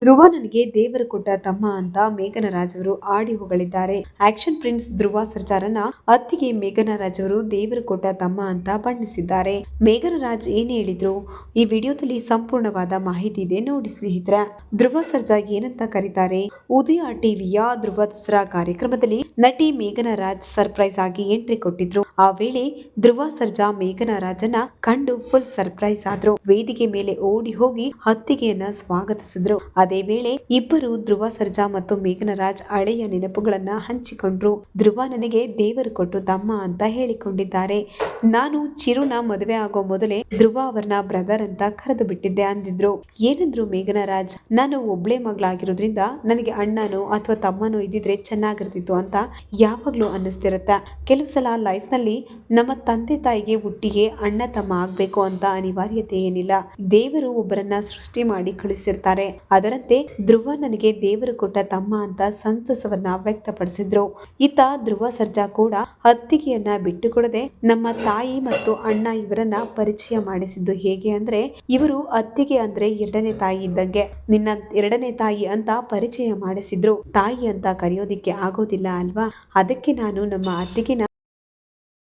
ಧ್ರುವ ನನಗೆ ದೇವರು ಕೊಟ್ಟ ತಮ್ಮ ಅಂತ ಮೇಘನ ರಾಜ್ ಅವರು ಆಡಿ ಹೊಗಳಿದ್ದಾರೆ. ಆಕ್ಷನ್ ಪ್ರಿನ್ಸ್ ಧ್ರುವ ಸರ್ಜಾರನ್ನ ಅತ್ತಿಗೆ ಮೇಘನ ರಾಜ್ ಅವರು ದೇವರು ಕೊಟ್ಟ ತಮ್ಮ ಅಂತ ಬಣ್ಣಿಸಿದ್ದಾರೆ. ಮೇಘನ ರಾಜ್ ಏನ್ ಹೇಳಿದ್ರು, ಈ ವಿಡಿಯೋದಲ್ಲಿ ಸಂಪೂರ್ಣವಾದ ಮಾಹಿತಿ ಇದೆ ನೋಡಿ ಸ್ನೇಹಿತರೆ. ಧ್ರುವ ಸರ್ಜಾ ಏನಂತ ಕರೀತಾರೆ, ಉದಯ ಟಿವಿಯ ಧ್ರುವ ದಸರಾ ಕಾರ್ಯಕ್ರಮದಲ್ಲಿ ನಟಿ ಮೇಘನ ರಾಜ್ ಸರ್ಪ್ರೈಸ್ ಆಗಿ ಎಂಟ್ರಿ ಕೊಟ್ಟಿದ್ರು. ಆ ವೇಳೆ ಧ್ರುವ ಸರ್ಜಾ ಮೇಘನ ರಾಜನ್ನ ಕಂಡು ಫುಲ್ ಸರ್ಪ್ರೈಸ್ ಆದ್ರು. ವೇದಿಕೆ ಮೇಲೆ ಓಡಿ ಹೋಗಿ ಅತ್ತಿಗೆಯನ್ನ ಸ್ವಾಗತಿಸಿದ್ರು. ಅದೇ ವೇಳೆ ಇಬ್ಬರು ಧ್ರುವ ಸರ್ಜಾ ಮತ್ತು ಮೇಘನ ರಾಜ್ ಹಳೆಯ ನೆನಪುಗಳನ್ನ ಹಂಚಿಕೊಂಡ್ರು. ಧ್ರುವ ನನಗೆ ದೇವರು ಕೊಟ್ಟು ತಮ್ಮ ಅಂತ ಹೇಳಿಕೊಂಡಿದ್ದಾರೆ. ನಾನು ಚಿರುನ ಮದುವೆ ಆಗೋ ಮೊದಲೇ ಧ್ರುವ ಅವರನ್ನ ಬ್ರದರ್ ಅಂತ ಕರೆದು ಬಿಟ್ಟಿದ್ದೆ ಅಂದಿದ್ರು. ಏನಂದ್ರು ಮೇಘನ ರಾಜ್, ನಾನು ಒಬ್ಳೆ ಮಗಳಾಗಿರೋದ್ರಿಂದ ನನಗೆ ಅಣ್ಣನೋ ಅಥವಾ ತಮ್ಮನೋ ಇದ್ದಿದ್ರೆ ಚೆನ್ನಾಗಿರ್ತಿತ್ತು ಅಂತ ಯಾವಾಗ್ಲೂ ಅನ್ನಿಸ್ತಿರತ್ತೆ. ಕೆಲವು ಸಲ ಲೈಫ್ ನಲ್ಲಿ ನಮ್ಮ ತಂದೆ ತಾಯಿಗೆ ಹುಟ್ಟಿಗೆ ಅಣ್ಣ ತಮ್ಮ ಆಗ್ಬೇಕು ಅಂತ ಅನಿವಾರ್ಯತೆ ಏನಿಲ್ಲ. ದೇವರು ಒಬ್ಬರನ್ನ ಸೃಷ್ಟಿ ಮಾಡಿ ಕಳಿಸಿರ್ತಾರೆ. ಅದರಂತೆ ಧ್ರುವ ನನಗೆ ದೇವರು ಕೊಟ್ಟ ತಮ್ಮ ಅಂತ ಸಂತಸವನ್ನ ವ್ಯಕ್ತಪಡಿಸಿದ್ರು. ಇತ್ತ ಧ್ರುವ ಸರ್ಜಾ ಕೂಡ ಅತ್ತಿಗೆಯನ್ನ ಬಿಟ್ಟುಕೊಡದೆ ನಮ್ಮ ತಾಯಿ ಮತ್ತು ಅಣ್ಣ ಇವರನ್ನ ಪರಿಚಯ ಮಾಡಿಸಿದ್ದು ಹೇಗೆ ಅಂದ್ರೆ, ಇವರು ಅತ್ತಿಗೆ ಅಂದ್ರೆ ಎರಡನೇ ತಾಯಿ ಇದ್ದಂಗೆ, ನಿನ್ನ ಎರಡನೇ ತಾಯಿ ಅಂತ ಪರಿಚಯ ಮಾಡಿಸಿದ್ರು. ತಾಯಿ ಅಂತ ಕರೆಯೋದಿಕ್ಕೆ ಆಗೋದಿಲ್ಲ ಅಲ್ವಾ, ಅದಕ್ಕೆ ನಾನು ನಮ್ಮ ಅತ್ತಿಗೆನ